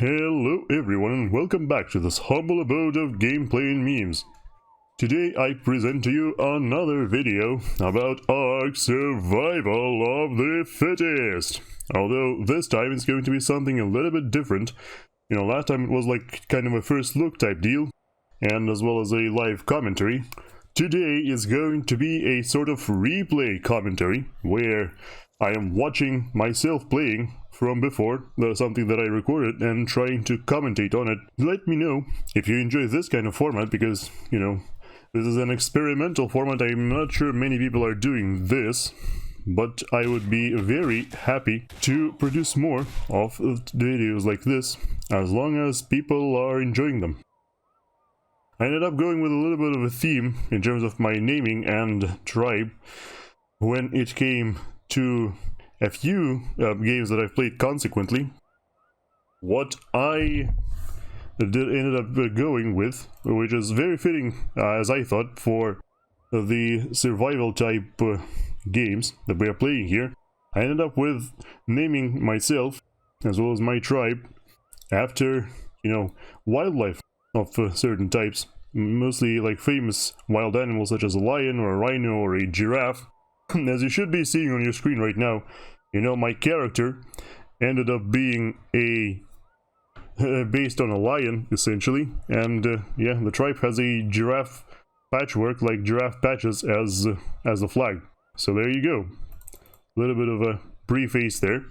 Hello everyone and welcome back to this humble abode of gameplay and memes. Today I present to you another video about ARK Survival of the Fittest. Although this time it's going to be something a little bit different. You know, last time it was like kind of a first look type deal, and as well as a live commentary. Today is going to be a sort of replay commentary, where I am watching myself playing from before, something that I recorded, and trying to commentate on it. Let me know if you enjoy this kind of format, because, you know, this is an experimental format. I'm not sure many people are doing this, but I would be very happy to produce more of videos like this, as long as people are enjoying them. I ended up going with a little bit of a theme in terms of my naming and tribe when it came to a few games that I've played consequently. What I ended up going with, which is very fitting, as I thought, for the survival type games that we are playing here. I ended up with naming myself, as well as my tribe, after, you know, wildlife of certain types, mostly like famous wild animals such as a lion or a rhino or a giraffe. As you should be seeing on your screen right now, you know, my character ended up being based on a lion, essentially, and yeah, the tribe has a giraffe patchwork, like giraffe patches, as the flag. So there you go, a little bit of a preface there.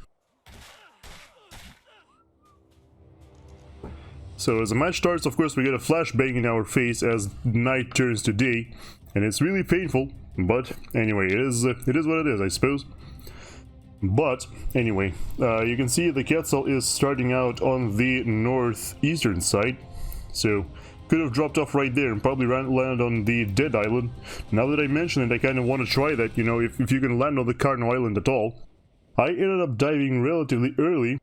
So as the match starts, of course, we get a flashbang in our face as night turns to day, and it's really painful. But anyway, it is what it is, I suppose. But anyway, you can see the Quetzal is starting out on the northeastern side, so could have dropped off right there and probably landed on the dead island. Now that I mention it, I kind of want to try that, you know, if you can land on the Cardinal Island at all. I ended up diving relatively early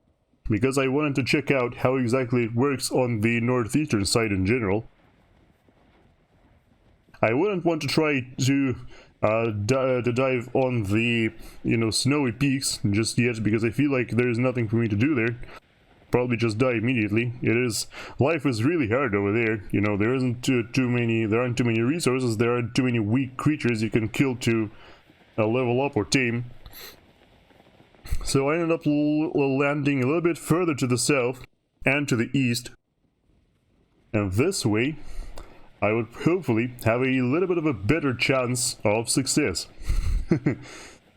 because I wanted to check out how exactly it works on the northeastern side in general. I wouldn't want to try to dive on the, you know, snowy peaks just yet, because I feel like there is nothing for me to do there. Probably just die immediately. Life is really hard over there. You know, there aren't too many resources. There aren't too many weak creatures you can kill to level up or tame. So I ended up landing a little bit further to the south and to the east, and this way I would hopefully have a little bit of a better chance of success.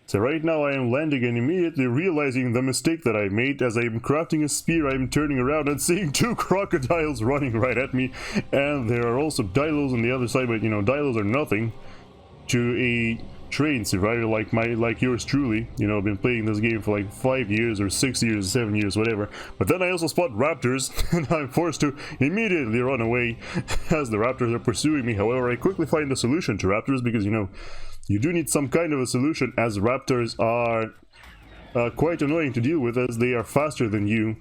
So right now I am landing and immediately realizing the mistake that I made. As I am crafting a spear, I am turning around and seeing two crocodiles running right at me, and there are also dilos on the other side, but you know, dilos are nothing to a trained survivor like yours truly. You know, I've been playing this game for like 5 years or 6 years, 7 years, whatever. But then I also spot raptors, and I'm forced to immediately run away as the raptors are pursuing me. However, I quickly find a solution to raptors, because, you know, you do need some kind of a solution, as raptors are quite annoying to deal with, as they are faster than you.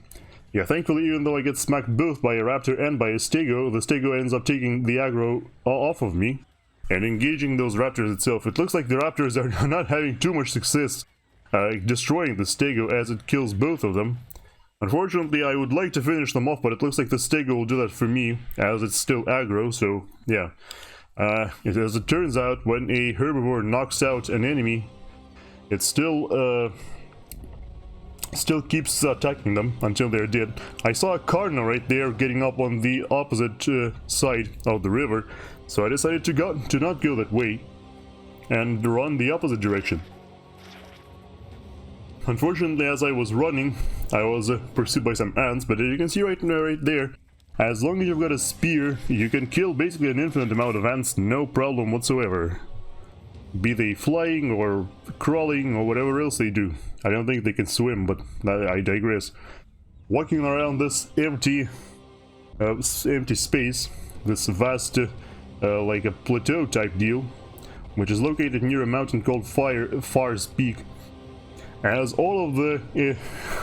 Yeah, thankfully, even though I get smacked both by a raptor and by a stego, the stego ends up taking the aggro off of me and engaging those raptors itself. It looks like the raptors are not having too much success destroying the stego, as it kills both of them. Unfortunately, I would like to finish them off, but it looks like the stego will do that for me, as it's still aggro, so yeah. As it turns out, when a herbivore knocks out an enemy, it still keeps attacking them until they're dead. I saw a cardinal right there getting up on the opposite side of the river, so I decided to not go that way and run the opposite direction. Unfortunately, as I was running, I was pursued by some ants, but as you can see right there, as long as you've got a spear, you can kill basically an infinite amount of ants, no problem whatsoever. Be they flying or crawling or whatever else they do. I don't think they can swim, but I digress. Walking around this empty space, this vast, like a plateau type deal, which is located near a mountain called Far's Peak, as all of the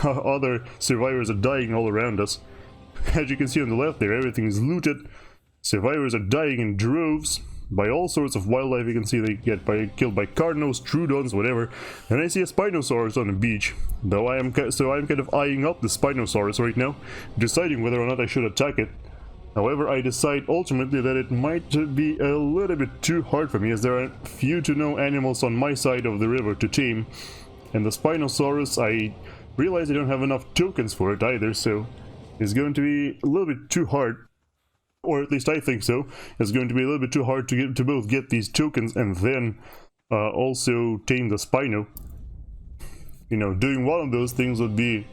other survivors are dying all around us. As you can see on the left there, everything is looted. Survivors are dying in droves, by all sorts of wildlife. You can see they get killed by cardinals, troodons, whatever. And I see a Spinosaurus on the beach, though I'm kind of eyeing up the Spinosaurus right now, deciding whether or not I should attack it. However, I decide ultimately that it might be a little bit too hard for me, as there are few to no animals on my side of the river to tame. And the Spinosaurus, I realize I don't have enough tokens for it either, so it's going to be a little bit too hard. Or at least I think so. It's going to be a little bit too hard to both get these tokens and then also tame the Spino. You know, doing one of those things would be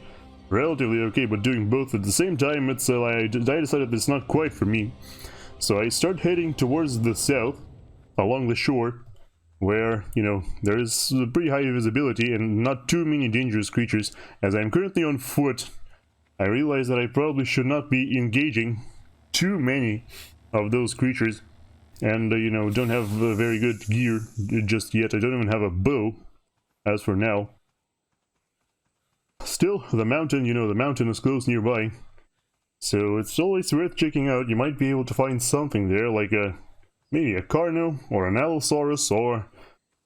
relatively okay, but doing both at the same time, it's I decided it's not quite for me. So I start heading towards the south, along the shore, where, you know, there is pretty high visibility and not too many dangerous creatures. As I'm currently on foot, I realize that I probably should not be engaging too many of those creatures, and you know, don't have very good gear just yet. I don't even have a bow as for now. Still, the mountain, you know, the mountain is close nearby, so it's always worth checking out. You might be able to find something there, like maybe a Carno or an Allosaurus or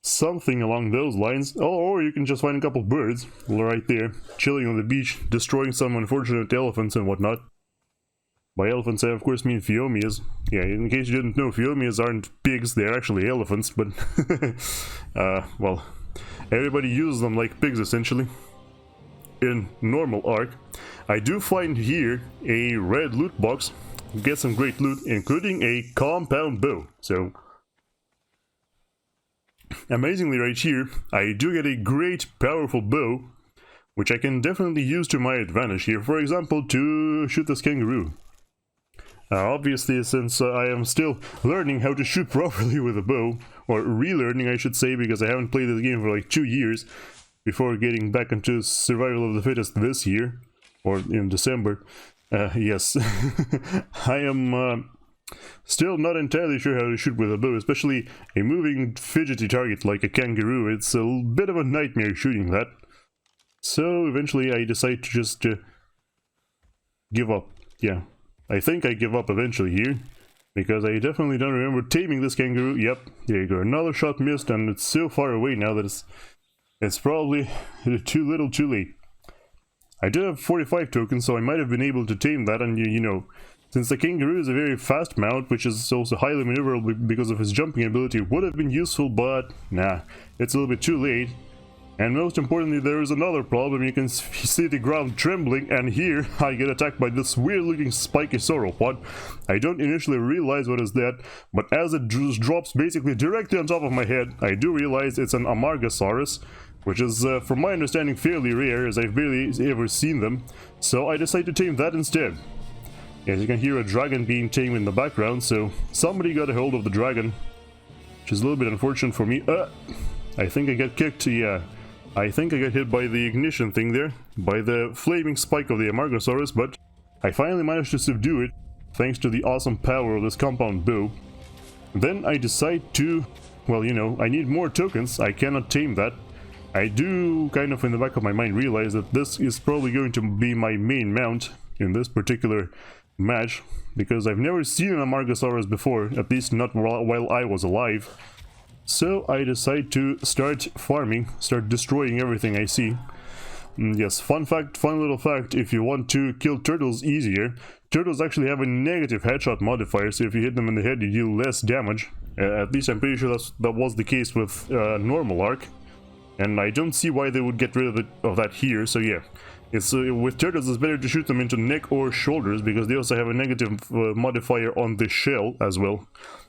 something along those lines. Oh, or you can just find a couple birds right there, chilling on the beach, destroying some unfortunate elephants and whatnot. By elephants, I of course mean Phiomias. Yeah, in case you didn't know, Phiomias aren't pigs, they're actually elephants, but well, everybody uses them like pigs essentially. In normal ARK, I do find here a red loot box, get some great loot, including a compound bow. So, amazingly right here, I do get a great powerful bow, which I can definitely use to my advantage here, for example, to shoot this kangaroo. Obviously, since I am still learning how to shoot properly with a bow, or relearning I should say, because I haven't played this game for like 2 years, before getting back into survival of the fittest this year, or in December. Yes, I am still not entirely sure how to shoot with a bow, especially a moving fidgety target like a kangaroo. It's a bit of a nightmare shooting that. So eventually I decide to just give up. Yeah, I think I give up eventually here, because I definitely don't remember taming this kangaroo. Yep, there you go, another shot missed, and it's so far away now that it's probably too little too late. I do have 45 tokens, so I might have been able to tame that, and you know, since the kangaroo is a very fast mount, which is also highly maneuverable because of his jumping ability, would have been useful, but nah, it's a little bit too late. And most importantly, there is another problem. You can see the ground trembling, and here I get attacked by this weird looking spiky sauropod. I don't initially realize what is that, but as it just drops basically directly on top of my head, I do realize it's an Amargasaurus, which is, from my understanding, fairly rare, as I've barely ever seen them. So I decide to tame that instead. As you can hear a dragon being tamed in the background, so somebody got a hold of the dragon, which is a little bit unfortunate for me. I think I got kicked, yeah. I think I got hit by the ignition thing there, by the flaming spike of the Amargasaurus, but I finally managed to subdue it, thanks to the awesome power of this compound bow. Then I decide to, well, you know, I need more tokens. I cannot tame that. I do kind of in the back of my mind realize that this is probably going to be my main mount in this particular match, because I've never seen an Amargasaurus before, at least not while I was alive. So I decide to start farming, start destroying everything I see. Yes, fun little fact, if you want to kill turtles easier, turtles actually have a negative headshot modifier, so if you hit them in the head you deal less damage. At least I'm pretty sure that was the case with normal ARK. And I don't see why they would get rid of that here, so yeah. It's with turtles it's better to shoot them into neck or shoulders, because they also have a negative modifier on the shell as well.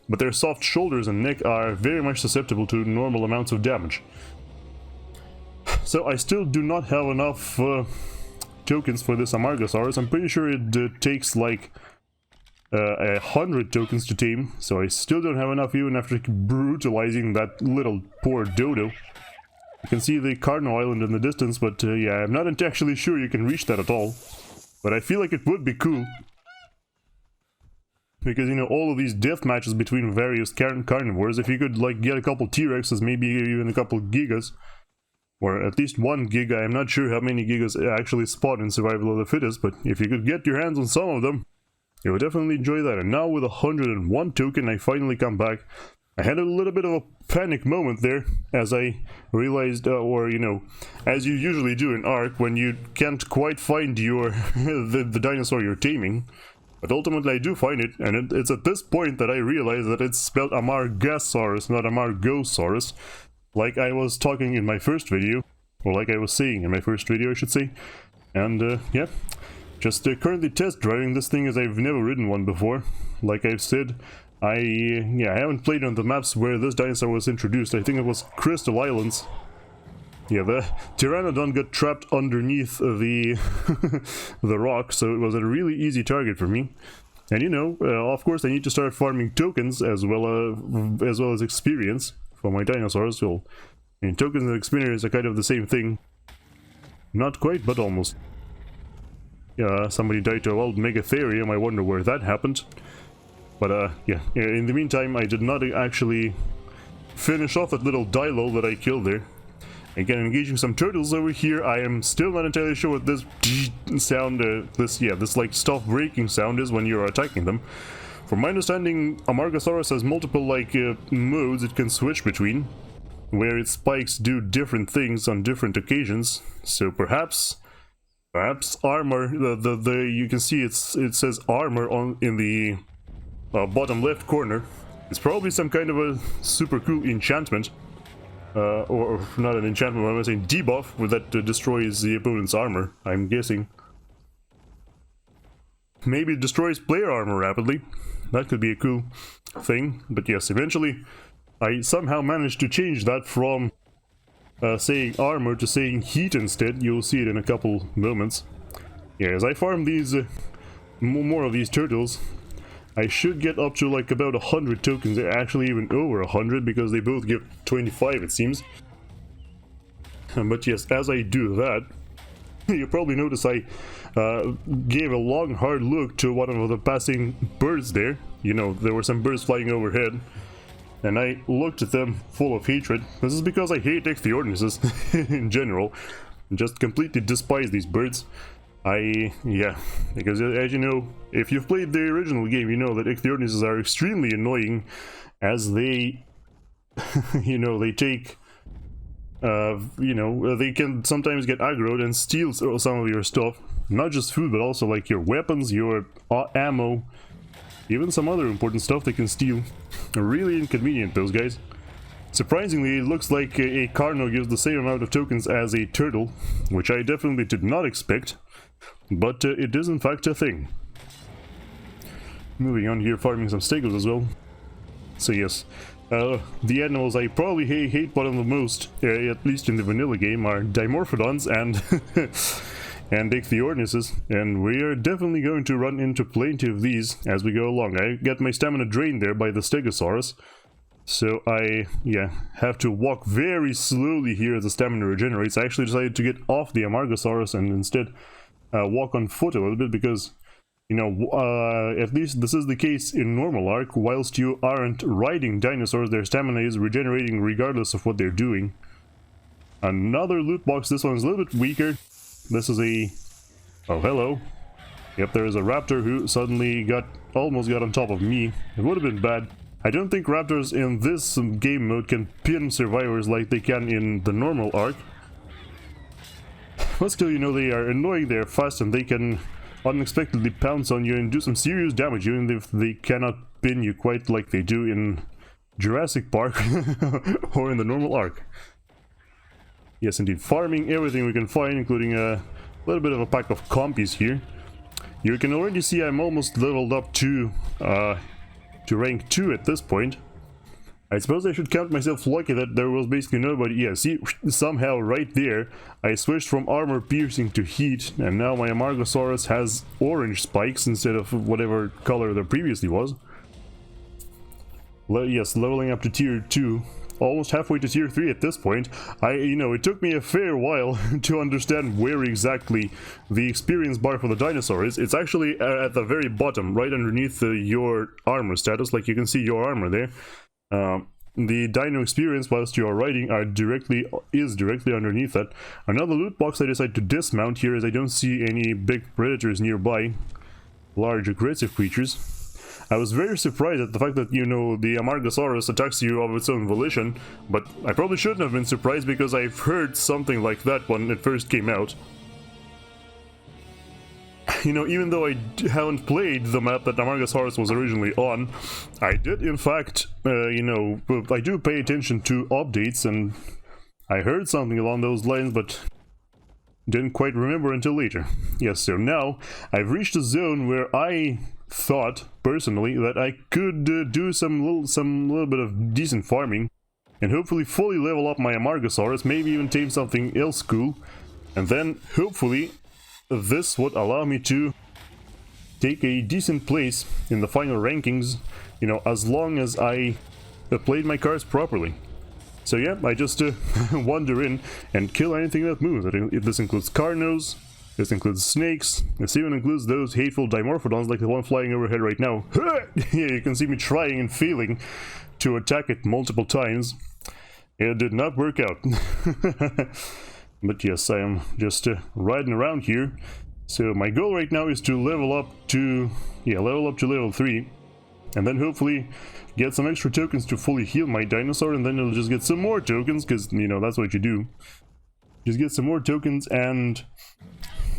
But their soft shoulders and neck are very much susceptible to normal amounts of damage. So I still do not have enough tokens for this Amargasaurus. I'm pretty sure it takes like 100 tokens to tame, so I still don't have enough even after brutalizing that little poor dodo. You can see the Cardinal Island in the distance, but yeah, I'm not actually sure you can reach that at all. But I feel like it would be cool. Because, you know, all of these death matches between various carnivores, if you could, like, get a couple T-Rexes, maybe even a couple Gigas, or at least one Giga, I'm not sure how many Gigas actually spawn in Survival of the Fittest, but if you could get your hands on some of them, you'll definitely enjoy that. And now with 101 token, I finally come back. I had a little bit of a panic moment there as I realized, or you know, as you usually do in ARK when you can't quite find your the dinosaur you're taming. But ultimately I do find it, and it's at this point that I realize that it's spelled Amargasaurus, not Amargosaurus, like I was talking in my first video, or like I was saying in my first video I should say. And yeah, just currently test driving this thing as I've never ridden one before. Like I've said, I haven't played on the maps where this dinosaur was introduced. I think it was Crystal Islands. Yeah, the Pteranodon got trapped underneath the the rock, so it was a really easy target for me. And you know, of course I need to start farming tokens as well as experience for my dinosaurs. So, I mean, tokens and experience are kind of the same thing. Not quite, but almost. Yeah, somebody died to a wild Megatherium. I wonder where that happened. But yeah, in the meantime, I did not actually finish off that little dilo that I killed there. Again, engaging some turtles over here. I am still not entirely sure what this sound, this like stuff breaking sound is when you're attacking them. From my understanding, Amargasaurus has multiple like modes it can switch between, where its spikes do different things on different occasions. So perhaps armor. You can see it says armor in the bottom left corner. It's probably some kind of a super cool enchantment. Or not an enchantment, I'm saying debuff that destroys the opponent's armor, I'm guessing. Maybe it destroys player armor rapidly. That could be a cool thing. But yes, eventually I somehow managed to change that from saying armor to saying heat instead. You'll see it in a couple moments. Yeah, as I farm these more of these turtles, I should get up to like about 100 tokens, actually even over 100, because they both give 25 it seems. But yes, as I do that, you probably notice I gave a long hard look to one of the passing birds there. You know, there were some birds flying overhead, and I looked at them full of hatred. This is because I hate ichthyornises in general, and just completely despise these birds. Yeah, because as you know, if you've played the original game, you know that ichthyornises are extremely annoying, as they, you know, they take, you know, they can sometimes get aggroed and steal some of your stuff. Not just food, but also like your weapons, your ammo, even some other important stuff they can steal. Really inconvenient, those guys. Surprisingly, it looks like a Carno gives the same amount of tokens as a turtle, which I definitely did not expect. But it is in fact a thing. Moving on here, farming some stegos as well. So yes, the animals I probably hate one of the most, at least in the vanilla game, are Dimorphodons and and ichthyornises, and we are definitely going to run into plenty of these as we go along. I get my stamina drained there by the Stegosaurus, so I, have to walk very slowly here as the stamina regenerates. I actually decided to get off the Amargasaurus and instead walk on foot a little bit, because, you know, at least this is the case in normal ARK. Whilst you aren't riding dinosaurs, their stamina is regenerating regardless of what they're doing. Another loot box. This one's a little bit weaker. This is a... oh, hello. Yep, there is a raptor who suddenly almost got on top of me. It would have been bad. I don't think raptors in this game mode can pin survivors like they can in the normal ARK. But still, you know, they are annoying, they are fast, and they can unexpectedly pounce on you and do some serious damage, even if they cannot pin you quite like they do in Jurassic Park or in the normal ARK. Yes, indeed, farming everything we can find, including a little bit of a pack of compies here. You can already see I'm almost leveled up to rank 2 at this point. I suppose I should count myself lucky that there was basically nobody. Yeah, see, somehow right there, I switched from armor piercing to heat, and now my Amargasaurus has orange spikes instead of whatever color there previously was. Yes, leveling up to tier 2. Almost halfway to tier 3 at this point. You know, it took me a fair while to understand where exactly the experience bar for the dinosaur is. It's actually at the very bottom, right underneath your armor status. Like, you can see your armor there. The dino experience whilst you are riding is directly underneath that. Another loot box I decided to dismount here, as I don't see any big predators nearby. large aggressive creatures. I was very surprised at the fact that, you know, the Amargasaurus attacks you of its own volition, but I probably shouldn't have been surprised because I've heard something like that when it first came out. You know, even though I haven't played the map that Amargasaurus was originally on, I did in fact, you know, I do pay attention to updates, and I heard something along those lines, but didn't quite remember until later. Yes, so now I've reached a zone where I thought, personally, that I could do some little bit of decent farming, and hopefully fully level up my Amargasaurus, maybe even tame something else cool, and then hopefully this would allow me to take a decent place in the final rankings, you know, as long as I played my cards properly. So yeah, I just wander in and kill anything that moves. This includes Carnos, this includes snakes, this even includes those hateful Dimorphodons like the one flying overhead right now. Yeah, you can see me trying and failing to attack it multiple times. It did not work out. But yes, I am just riding around here. So my goal right now is to level up to level 3, and then hopefully get some extra tokens to fully heal my dinosaur, and then it'll just get some more tokens, because, you know, that's what you do. Just get some more tokens, and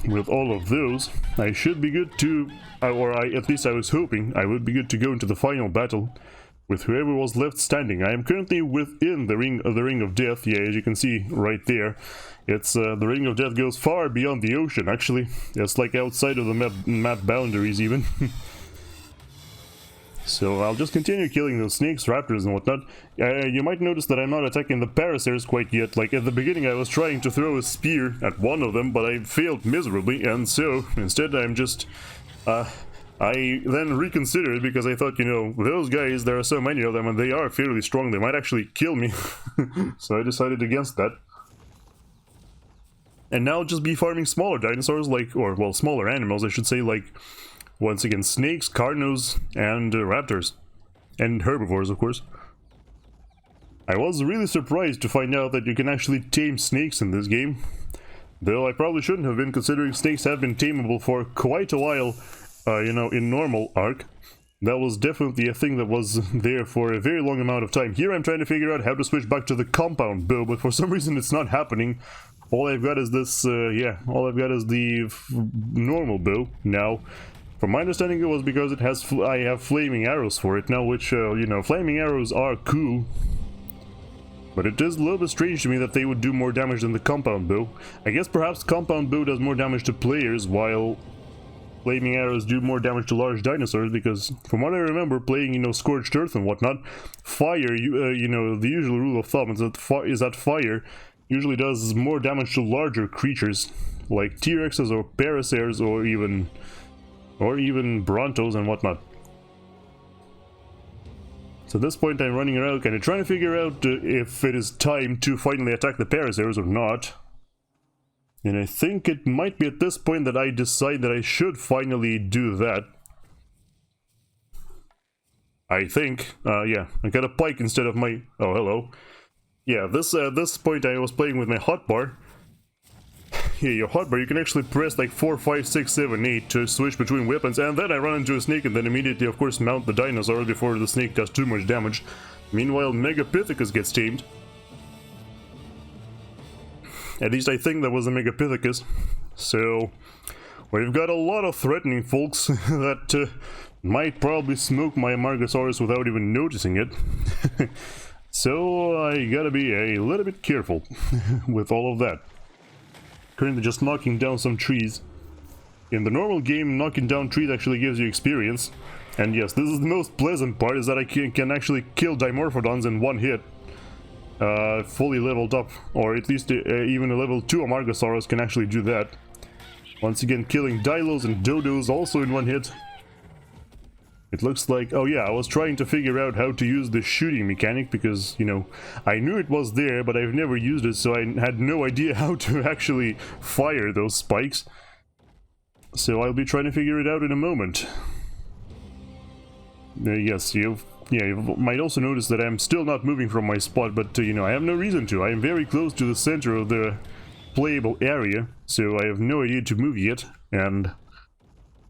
with all of those, I should be good to, at least I was hoping I would be good to go into the final battle with whoever was left standing. I am currently within the ring of death. Yeah, as you can see right there, it's the ring of death goes far beyond the ocean. Actually, it's like outside of the map boundaries even. So I'll just continue killing those snakes, raptors, and whatnot. You might notice that I'm not attacking the Parasaurs quite yet. Like at the beginning, I was trying to throw a spear at one of them, but I failed miserably, and so instead I'm just I then reconsidered, because I thought, you know, those guys, there are so many of them and they are fairly strong, they might actually kill me. So I decided against that. And now I'll just be farming smaller dinosaurs, like, or well, smaller animals I should say, like, once again, snakes, carnos, and raptors. And herbivores, of course. I was really surprised to find out that you can actually tame snakes in this game. Though I probably shouldn't have been, considering snakes have been tameable for quite a while. You know, in normal ARK, that was definitely a thing that was there for a very long amount of time. Here I'm trying to figure out how to switch back to the compound bow, but for some reason it's not happening. All I've got is this, all I've got is the normal bow now. From my understanding, it was because it has, I have flaming arrows for it now, which, you know, flaming arrows are cool. But it is a little bit strange to me that they would do more damage than the compound bow. I guess perhaps compound bow does more damage to players, while flaming arrows do more damage to large dinosaurs, because from what I remember playing, you know, Scorched Earth and whatnot, fire, you know, the usual rule of thumb is that fire usually does more damage to larger creatures, like T-Rexes or Parasaurs or even Brontos and whatnot. So at this point I'm running around kind of trying to figure out if it is time to finally attack the Parasaurs or not. And I think it might be at this point that I decide that I should finally do that. I think, yeah, I got a pike instead of my, oh hello. Yeah, this point I was playing with my hotbar. Yeah, your hotbar, you can actually press like 4, 5, 6, 7, 8 to switch between weapons, and then I run into a snake and then immediately, of course, mount the dinosaur before the snake does too much damage. Meanwhile, Megapithecus gets tamed. At least I think that was a Megapithecus. So, we've got a lot of threatening folks that might probably smoke my Amargasaurus without even noticing it. So, I gotta be a little bit careful with all of that. Currently just knocking down some trees. In the normal game, knocking down trees actually gives you experience. And yes, this is the most pleasant part, is that I can actually kill Dimorphodons in one hit. Fully leveled up, or at least even a level 2 Amargasaurus can actually do that. Once again, killing Dilos and Dodos also in one hit. It looks like, oh yeah, I was trying to figure out how to use the shooting mechanic, because, you know, I knew it was there, but I've never used it, so I had no idea how to actually fire those spikes. So I'll be trying to figure it out in a moment. Yes, you might also notice that I'm still not moving from my spot, but, you know, I have no reason to. I am very close to the center of the playable area, so I have no idea to move yet, and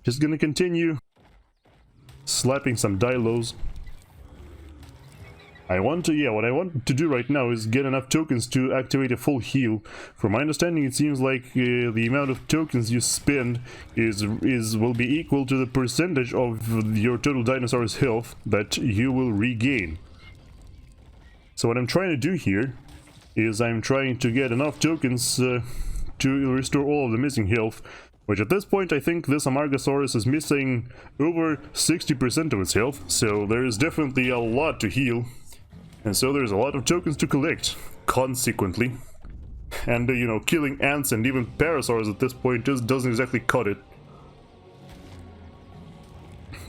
Just gonna continue slapping some dilos. What I want to do right now is get enough tokens to activate a full heal. From my understanding, it seems like the amount of tokens you spend will be equal to the percentage of your total dinosaur's health that you will regain. So what I'm trying to do here is I'm trying to get enough tokens to restore all of the missing health, which at this point I think this Amargasaurus is missing over 60% of its health, so there is definitely a lot to heal. And so there's a lot of tokens to collect, consequently. And, you know, killing ants and even parasaurs at this point just doesn't exactly cut it.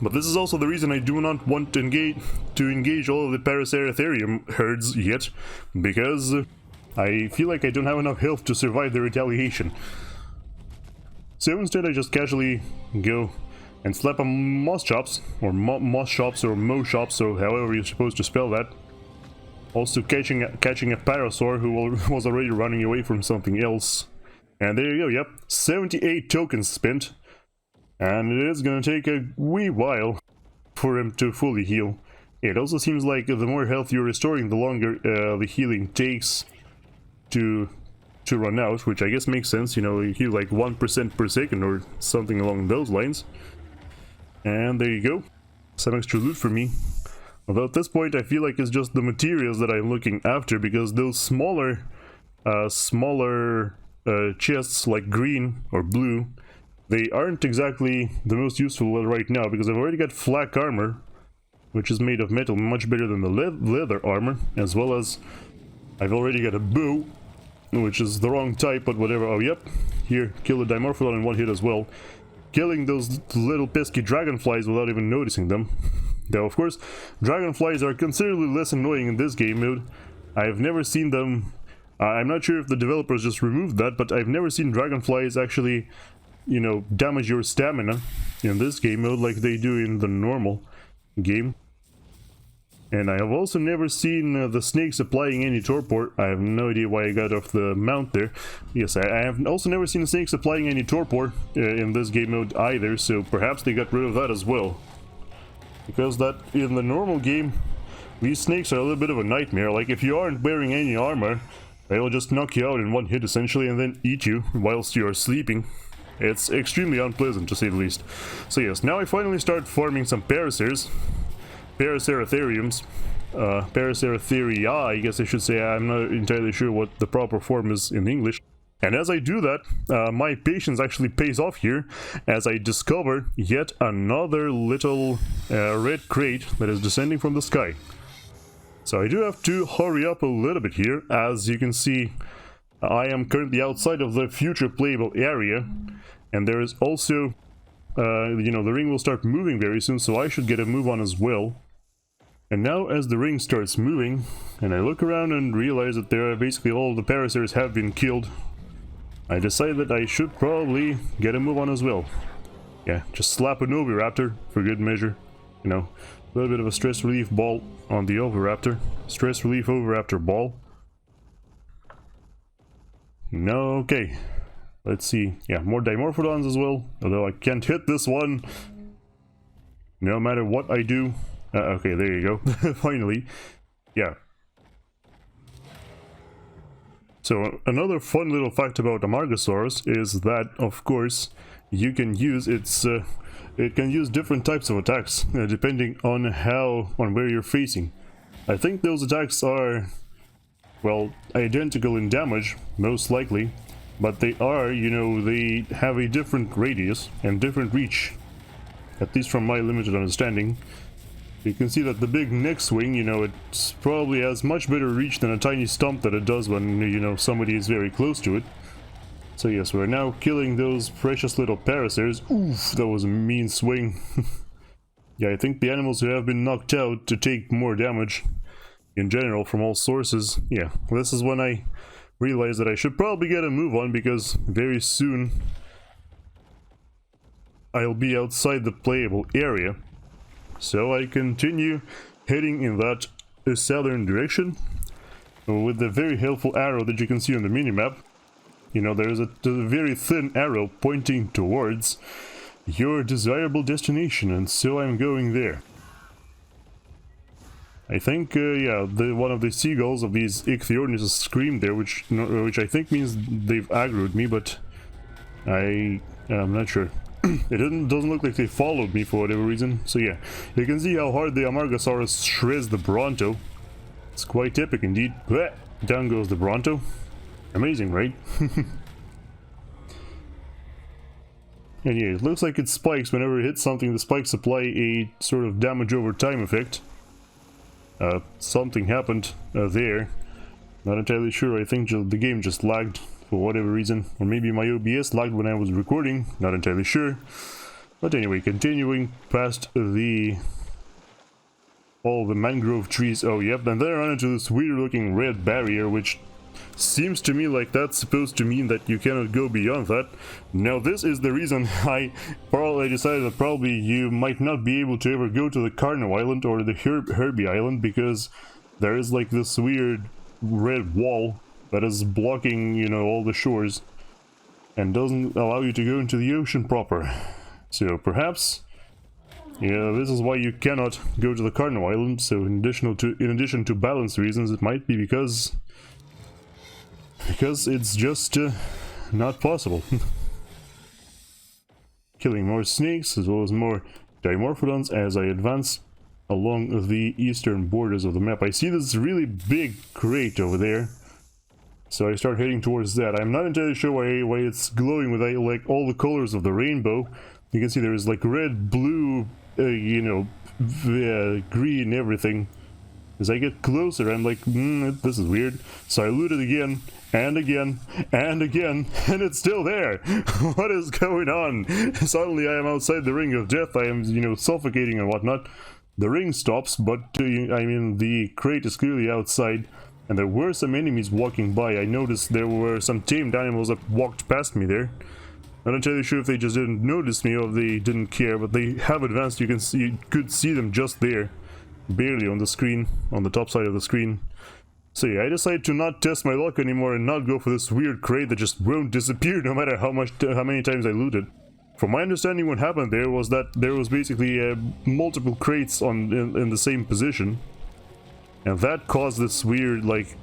But this is also the reason I do not want to engage all of the Paraceratherium herds yet, because I feel like I don't have enough health to survive the retaliation. So instead I just casually go and slap a moss chops, or moss chops, or mo chops, or however you're supposed to spell that. Also catching a parasaur who was already running away from something else. And there you go, yep, 78 tokens spent. And it is gonna take a wee while for him to fully heal. It also seems like the more health you're restoring, the longer the healing takes to run out, which I guess makes sense. You know, you heal like 1% per second or something along those lines. And there you go, some extra loot for me. Although at this point I feel like it's just the materials that I'm looking after, because those smaller chests like green or blue, they aren't exactly the most useful right now, because I've already got flak armor, which is made of metal, much better than the leather armor, as well as I've already got a bow, which is the wrong type, but whatever. Oh yep, here, kill a Dimorphodon in one hit as well, killing those little pesky dragonflies without even noticing them. Though, of course, dragonflies are considerably less annoying in this game mode. I've never seen them... I'm not sure if the developers just removed that, but I've never seen dragonflies actually, you know, damage your stamina in this game mode like they do in the normal game. And I have also never seen the snakes applying any torpor. I have no idea why I got off the mount there. Yes, I have also never seen the snakes applying any torpor in this game mode either, so perhaps they got rid of that as well. Because that, in the normal game, these snakes are a little bit of a nightmare. Like, if you aren't wearing any armor, they will just knock you out in one hit essentially and then eat you whilst you are sleeping. It's extremely unpleasant, to say the least. So yes, now I finally start farming some Paraceratheriums. Paraceratheria, I guess I should say. I'm not entirely sure what the proper form is in English. And as I do that, my patience actually pays off here, as I discover yet another little red crate that is descending from the sky. So I do have to hurry up a little bit here. As you can see, I am currently outside of the future playable area, and there is also, you know, the ring will start moving very soon, so I should get a move on as well. And now as the ring starts moving, and I look around and realize that there are basically all of the Paracers have been killed, I decide that I should probably get a move on as well. Yeah, just slap an Oviraptor for good measure. You know, a little bit of a stress relief ball on the Oviraptor. Stress relief Oviraptor ball. No, okay. Let's see. Yeah, more Dimorphodons as well. Although I can't hit this one, no matter what I do. Okay, there you go. Finally. Yeah. So another fun little fact about Amargasaurus is that, of course, you can use it can use different types of attacks depending on where you're facing. I think those attacks are, well, identical in damage, most likely, but they are, you know, they have a different radius and different reach, at least from my limited understanding. You can see that the big neck swing, you know, it probably has much better reach than a tiny stump that it does when, you know, somebody is very close to it. So yes, we're now killing those precious little Paracers. Oof, that was a mean swing. Yeah, I think the animals who have been knocked out to take more damage in general from all sources. Yeah, this is when I realized that I should probably get a move on, because very soon I'll be outside the playable area. So I continue heading in that southern direction with the very helpful arrow that you can see on the minimap. You know, there's a very thin arrow pointing towards, your desirable destination, and so I'm going there. I think, yeah, one of the seagulls of these ichthyornis screamed there, which I think means they've aggroed me, but I'm not sure. It doesn't look like they followed me for whatever reason. So yeah, you can see how hard the Amargasaurus shreds the Bronto. It's quite epic indeed. Blech! Down goes the Bronto. Amazing, right? And yeah, it looks like it spikes whenever it hits something. The spikes apply a sort of damage over time effect. Something happened there. Not entirely sure. I think the game just lagged for whatever reason. Or maybe my OBS lagged when I was recording. Not entirely sure. But anyway, continuing past all the mangrove trees. Oh, yep. And then I run into this weird looking red barrier, which seems to me like that's supposed to mean that you cannot go beyond that. Now this is the reason I decided that probably you might not be able to ever go to the Carno Island or the Herbie Island, because there is like this weird red wall that is blocking, you know, all the shores and doesn't allow you to go into the ocean proper. So perhaps, yeah, this is why you cannot go to the Carno Island. So in addition to balance reasons, it might be because it's just not possible. Killing more snakes as well as more dimorphodons as I advance along the eastern borders of the map. I see this really big crate over there, so I start heading towards that. I'm not entirely sure why it's glowing with like all the colors of the rainbow. You can see there is like red, blue, you know, green, everything. As I get closer, I'm like, this is weird. So I loot it again, and again, and again, and it's still there! What is going on? Suddenly I am outside the ring of death, I am, you know, suffocating and whatnot. The ring stops, but, I mean, the crate is clearly outside, and there were some enemies walking by. I noticed there were some tamed animals that walked past me there. I'm not entirely sure if they just didn't notice me or they didn't care, but they have advanced. You could see them just there. Barely on the screen, on the top side of the screen. So yeah, I decided to not test my luck anymore and not go for this weird crate that just won't disappear no matter how many times I loot it. From my understanding, what happened there was that there was basically multiple crates in the same position, and that caused this weird like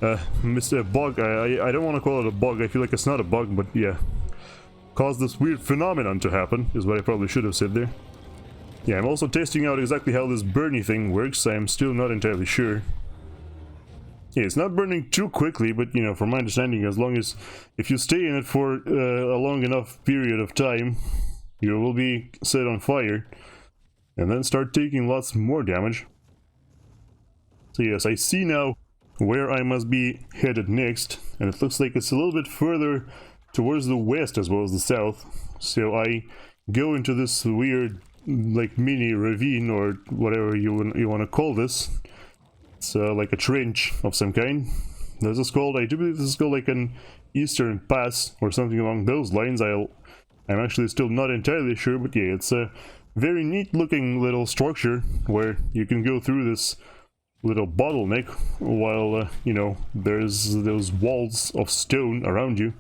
bug. I don't want to call it a bug. I feel like it's not a bug, but yeah, caused this weird phenomenon to happen is what I probably should have said there. Yeah, I'm also testing out exactly how this burning thing works. I'm still not entirely sure. Yeah, it's not burning too quickly, but, you know, from my understanding, as long as if you stay in it for a long enough period of time, you will be set on fire and then start taking lots more damage. So yes, I see now where I must be headed next, and it looks like it's a little bit further towards the west as well as the south. So I go into this weird like mini ravine or whatever you want to call this. It's like a trench of some kind. This is called, I do believe this is called like an Eastern Pass or something along those lines. I'm actually still not entirely sure, but yeah, it's a very neat looking little structure where you can go through this little bottleneck while you know, there's those walls of stone around you.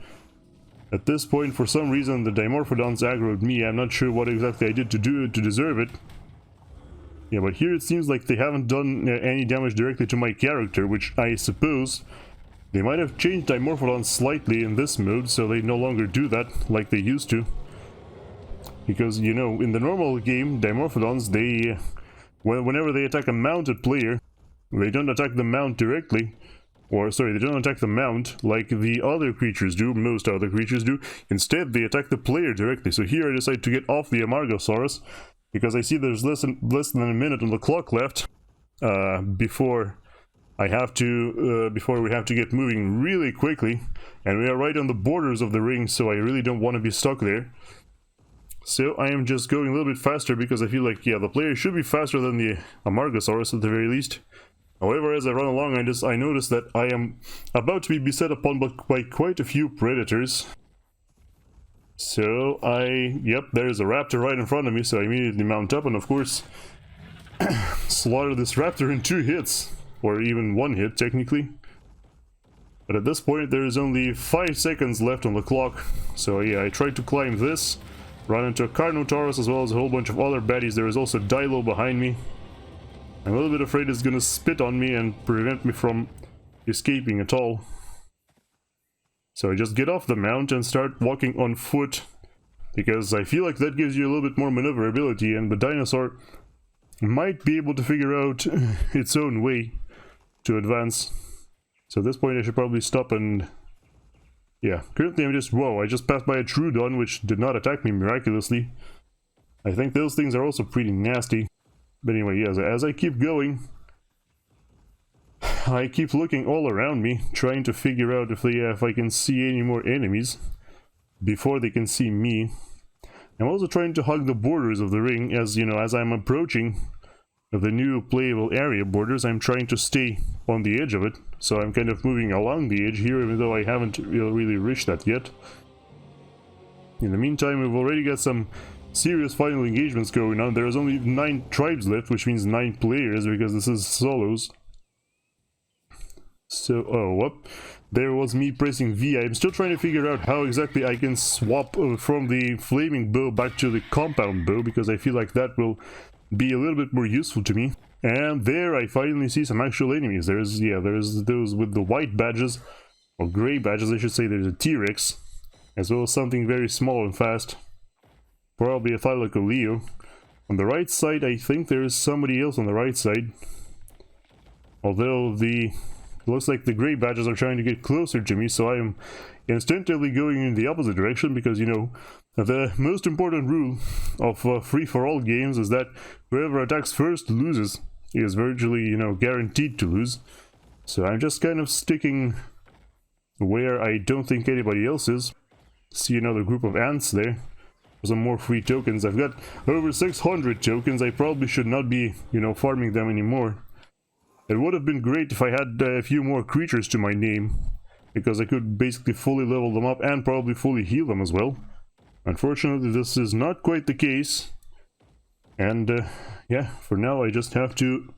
At this point, for some reason, the dimorphodons aggroed me. I'm not sure what exactly I did to deserve it. Yeah, but here it seems like they haven't done any damage directly to my character, which I suppose they might have changed dimorphodons slightly in this mode, so they no longer do that like they used to. Because, you know, in the normal game, dimorphodons, they whenever they attack a mounted player, they don't attack the mount directly. Or, sorry, they don't attack the mount like the other creatures do, most other creatures do. Instead, they attack the player directly. So here I decide to get off the Amargasaurus, because I see there's less than a minute on the clock left before we have to get moving really quickly. And we are right on the borders of the ring, so I really don't want to be stuck there. So I am just going a little bit faster because I feel like, yeah, the player should be faster than the Amargasaurus at the very least. However, as I run along, I notice that I am about to be beset upon by quite a few predators. So yep, there's a raptor right in front of me, so I immediately mount up and of course slaughter this raptor in 2 hits, or even 1 hit technically. But at this point there is only 5 seconds left on the clock, so yeah, I tried to climb this, Run into a Carnotaurus as well as a whole bunch of other baddies. There is also Dilo behind me. I'm a little bit afraid it's gonna spit on me and prevent me from escaping at all. So I just get off the mount and start walking on foot, because I feel like that gives you a little bit more maneuverability, and the dinosaur might be able to figure out its own way to advance. So at this point I should probably stop and... yeah, currently I'm just... whoa, I just passed by a Troodon which did not attack me miraculously. I think those things are also pretty nasty. But anyway, yes, as I keep going, I keep looking all around me, trying to figure out if I can see any more enemies before they can see me. I'm also trying to hug the borders of the ring, as you know, as I'm approaching the new playable area borders. I'm trying to stay on the edge of it, so I'm kind of moving along the edge here, even though I haven't really reached that yet. In the meantime, we've already got some serious final engagements going on. There's only 9 tribes left, which means 9 players, because this is solos. So, oh, whoop. There was me pressing V. I'm still trying to figure out how exactly I can swap from the flaming bow back to the compound bow, because I feel like that will be a little bit more useful to me. And there I finally see some actual enemies. There's those with the white badges, or gray badges I should say. There's a T-Rex, as well as something very small and fast. Probably a Thylacoleo. On the right side, I think there is somebody else on the right side. Although it looks like the gray badges are trying to get closer to me, so I am instinctively going in the opposite direction, because, you know, the most important rule of free-for-all games is that whoever attacks first loses. He is virtually, you know, guaranteed to lose. So I'm just kind of sticking where I don't think anybody else is. See another group of ants there. Some more free tokens. I've got over 600 tokens. I probably should not be, you know, farming them anymore. It would have been great if I had a few more creatures to my name, because I could basically fully level them up and probably fully heal them as well. Unfortunately, this is not quite the case. And yeah, for now I just have to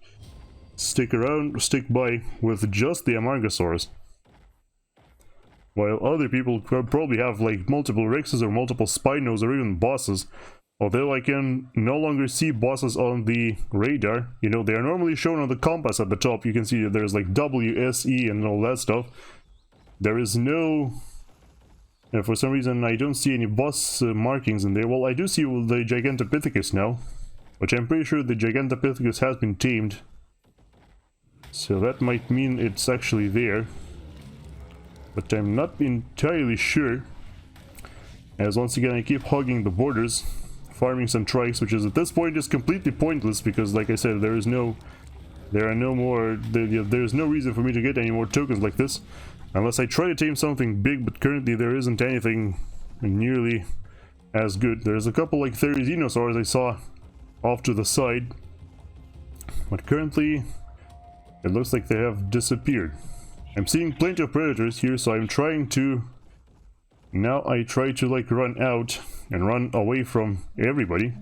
stick by with just the Amargasaurus. While other people probably have like multiple Rexes or multiple Spinos or even bosses. Although I can no longer see bosses on the radar. You know, they are normally shown on the compass at the top. You can see that there's like W, S, E and all that stuff. There is no... and for some reason I don't see any boss markings in there. Well, I do see the Gigantopithecus now, which I'm pretty sure the Gigantopithecus has been tamed. So that might mean it's actually there. But I'm not entirely sure. As once again I keep hogging the borders, farming some trikes, which is at this point is completely pointless, because like I said, there's no reason for me to get any more tokens like this, unless I try to tame something big, but currently there isn't anything nearly as good. There's a couple like Therizinosaurs I saw off to the side, but currently it looks like they have disappeared. I'm seeing plenty of predators here, so I'm trying to... now I try to like run out and run away from everybody.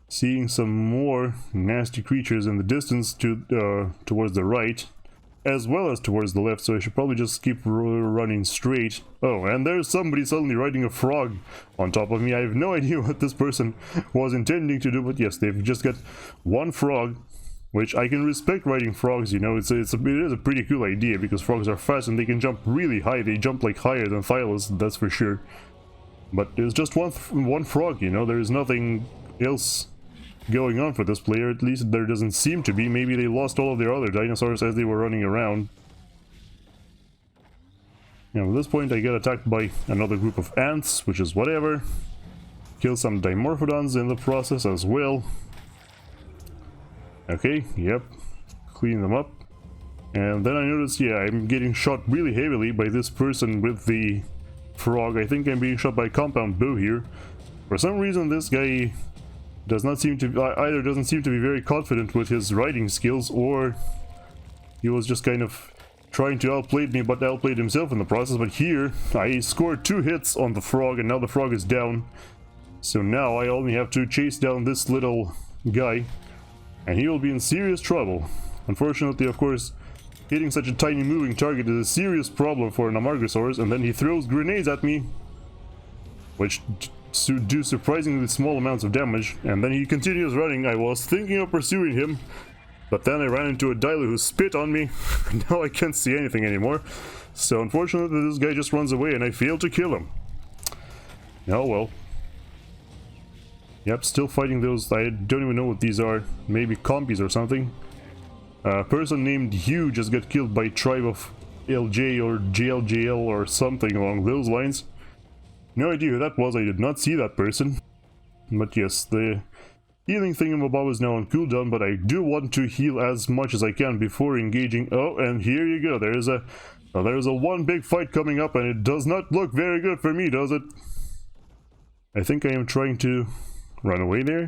Seeing some more nasty creatures in the distance towards the right, as well as towards the left, so I should probably just keep running straight. Oh, and there's somebody suddenly riding a frog on top of me. I have no idea what this person was intending to do, but yes, they've just got one frog, which I can respect riding frogs, you know. It is a pretty cool idea, because frogs are fast and they can jump really high. They jump like higher than Thylus, that's for sure. But it's just one frog, you know. There is nothing else going on for this player, at least there doesn't seem to be. Maybe they lost all of their other dinosaurs as they were running around. Now at this point I get attacked by another group of ants, which is whatever. Kill some Dimorphodons in the process as well. Okay, yep, clean them up. And then I notice, yeah, I'm getting shot really heavily by this person with the frog. I think I'm being shot by a compound bow here. For some reason this guy does not seem to either doesn't seem to be very confident with his riding skills, or he was just kind of trying to outplay me, but outplayed himself in the process. But here I scored 2 hits on the frog, and now the frog is down. So now I only have to chase down this little guy, and he will be in serious trouble. Unfortunately, of course, hitting such a tiny moving target is a serious problem for an Amargasaurus, and then he throws grenades at me, which do surprisingly small amounts of damage, and then he continues running. I was thinking of pursuing him, but then I ran into a dialer who spit on me. Now I can't see anything anymore. So unfortunately this guy just runs away and I failed to kill him. Oh well. Yep, still fighting those. I don't even know what these are. Maybe compies or something. A person named Hugh just got killed by tribe of LJ or JLJL or something along those lines. No idea who that was, I did not see that person. But yes, the healing thingamabob is now on cooldown, but I do want to heal as much as I can before engaging. Oh, and here you go, there's a one big fight coming up, and it does not look very good for me, does it? I think I am trying to run away there.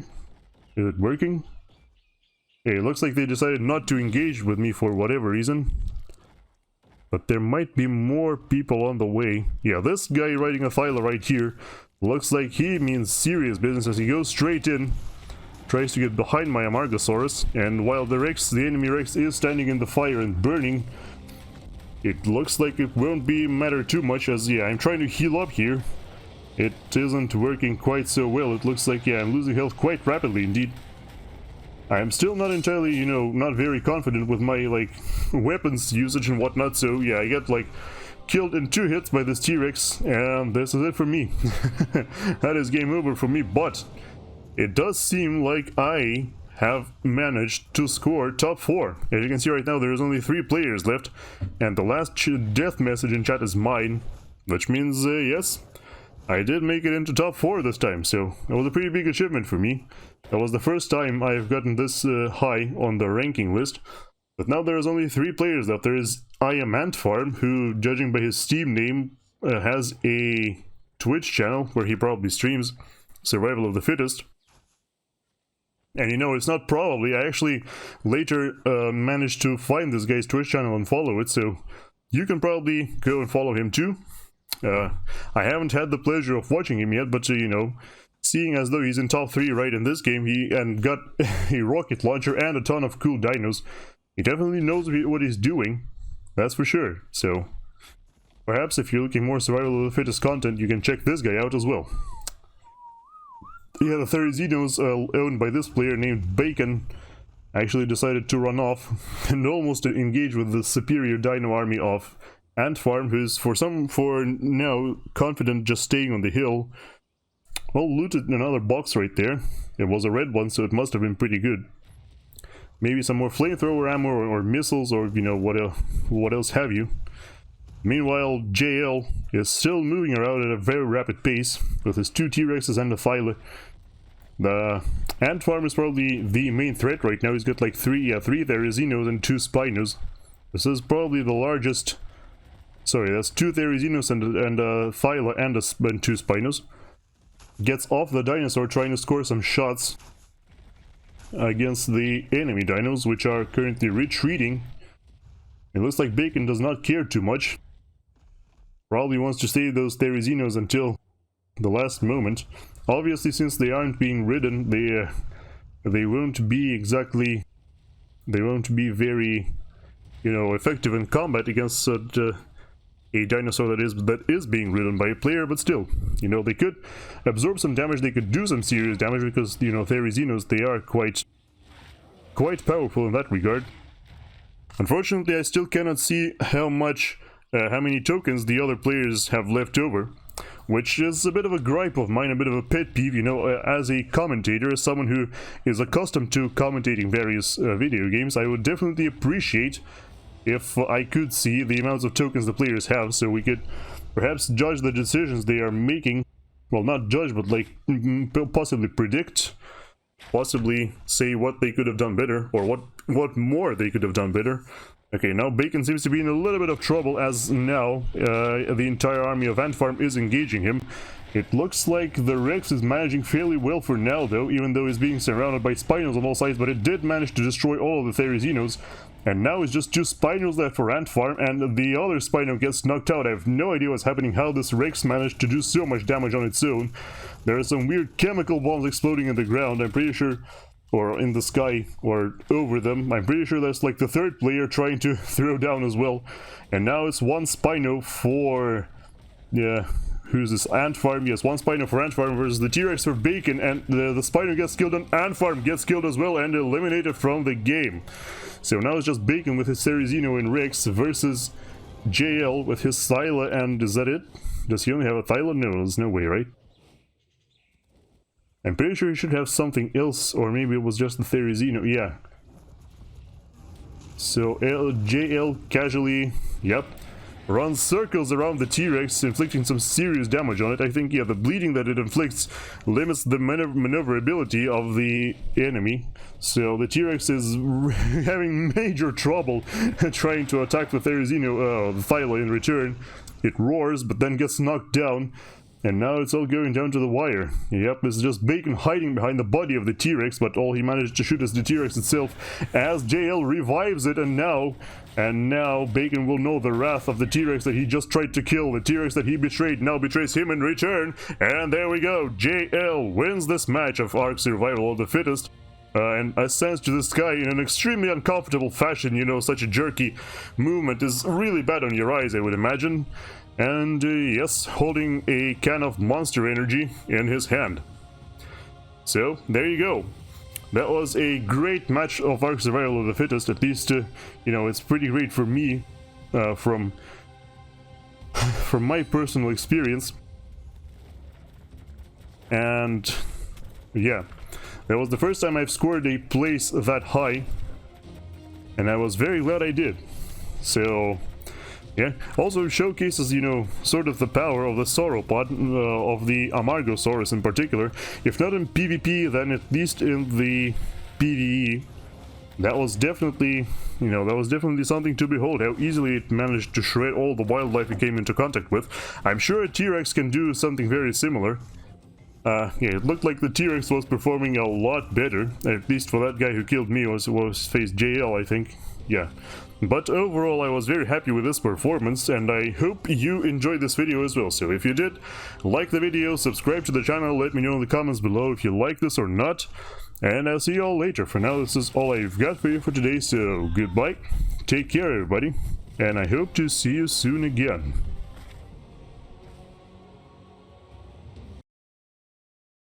Is it working? Okay, it looks like they decided not to engage with me for whatever reason. But there might be more people on the way. Yeah, this guy riding a Thyla right here looks like he means serious business as he goes straight in. Tries to get behind my Amargasaurus, and while the enemy Rex is standing in the fire and burning, it looks like it won't matter too much as, yeah, I'm trying to heal up here. It isn't working quite so well. It looks like, yeah, I'm losing health quite rapidly indeed. I'm still not entirely, you know, not very confident with my, like, weapons usage and whatnot, so yeah, I get, like, killed in 2 hits by this T-Rex, and this is it for me. That is game over for me, but it does seem like I have managed to score top 4. As you can see right now, there's only 3 players left, and the last death message in chat is mine, which means, yes, I did make it into top 4 this time, so that was a pretty big achievement for me. That was the first time I've gotten this high on the ranking list. But now there's only 3 players left. There is I Am Ant Farm, who, judging by his Steam name, has a Twitch channel where he probably streams Survival of the Fittest. And you know, it's not probably, I actually later managed to find this guy's Twitch channel and follow it, so you can probably go and follow him too. I haven't had the pleasure of watching him yet, but you know, seeing as though he's in top 3 right in this game, and got a rocket launcher and a ton of cool dinos, he definitely knows what he's doing, that's for sure. So perhaps if you're looking more Survival of the Fittest content, you can check this guy out as well. Yeah, the Therizzinos owned by this player named Bacon actually decided to run off and almost engage with the superior dino army of Ant Farm, who's for now confident just staying on the hill. Well, looted another box right there. It was a red one, so it must have been pretty good. Maybe some more flamethrower ammo or missiles, or you know, what else have you. Meanwhile, JL is still moving around at a very rapid pace with his 2 T-Rexes and a Thyla. The Ant Farm is probably the main threat right now. He's got like 3 Therizzinos and 2 Spinos. This is probably the largest. Sorry, that's 2 Therizzinos and a Thyla and 2 Spinos. Gets off the dinosaur trying to score some shots against the enemy dinos, which are currently retreating. It looks like Bacon does not care too much. Probably wants to save those Therizzinos until the last moment. Obviously, since they aren't being ridden, they won't be exactly... They won't be very, you know, effective in combat against a dinosaur that is being ridden by a player, but still, you know, they could absorb some damage, they could do some serious damage, because, you know, Therizzinos, they are quite powerful in that regard. Unfortunately, I still cannot see how many tokens the other players have left over, which is a bit of a gripe of mine, a bit of a pet peeve, you know, as a commentator, as someone who is accustomed to commentating various video games. I would definitely appreciate if I could see the amounts of tokens the players have, so we could perhaps judge the decisions they are making. Well, not judge, but like possibly predict, possibly say what they could have done better, or what more they could have done better. Okay, now Bacon seems to be in a little bit of trouble, as now the entire army of Ant Farm is engaging him. It looks like the Rex is managing fairly well for now, though, even though he's being surrounded by Spinos on all sides, but it did manage to destroy all of the Therizzinos. And now it's just 2 Spinos left for Ant Farm, and the other Spino gets knocked out. I have no idea what's happening, how this Rex managed to do so much damage on its own. There are some weird chemical bombs exploding in the ground, I'm pretty sure, or in the sky, or over them. I'm pretty sure that's like the 3rd player trying to throw down as well. And now it's 1 Spino for... yeah, Who's this? Ant Farm? Yes, one Spino for Ant Farm versus the T-Rex for Bacon, and the Spino gets killed and Ant Farm gets killed as well and eliminated from the game. So now it's just Bacon with his Therizino and Rex versus JL with his Thyla, and is that it? Does he only have a Thyla? No, there's no way, right? I'm pretty sure he should have something else, or maybe it was just the Therizino, yeah. So JL casually, yep, runs circles around the T-Rex, inflicting some serious damage on it. I think, yeah, the bleeding that it inflicts limits the maneuverability of the enemy. So the T-Rex is having major trouble trying to attack the Therizino, the Thyla in return. It roars, but then gets knocked down. And now it's all going down to the wire. Yep, it's just Bacon hiding behind the body of the T-Rex, but all he managed to shoot is the T-Rex itself as JL revives it, and now Bacon will know the wrath of the T-Rex that he just tried to kill. The T-Rex that he betrayed now betrays him in return, and there we go. JL wins this match of ARK Survival of the Fittest. And ascends to the sky in an extremely uncomfortable fashion. You know, such a jerky movement is really bad on your eyes, I would imagine. And yes, holding a can of Monster Energy in his hand. So, there you go. That was a great match of ARK Survival of the Fittest. At least, you know, it's pretty great for me, from my personal experience. And yeah, that was the first time I've scored a place that high, and I was very glad I did. So yeah, also showcases, you know, sort of the power of the sauropod, of the Amargasaurus in particular. If not in PvP, then at least in the PvE. That was definitely, you know, that was definitely something to behold, how easily it managed to shred all the wildlife it came into contact with. I'm sure a T-Rex can do something very similar. Yeah, it looked like the T-Rex was performing a lot better, at least for that guy who killed me, was faced JL, I think. Yeah. But overall, I was very happy with this performance, and I hope you enjoyed this video as well. So if you did, like the video, subscribe to the channel, let me know in the comments below if you like this or not, and I'll see you all later. For now, this is all I've got for you for today, so goodbye, take care everybody, and I hope to see you soon again.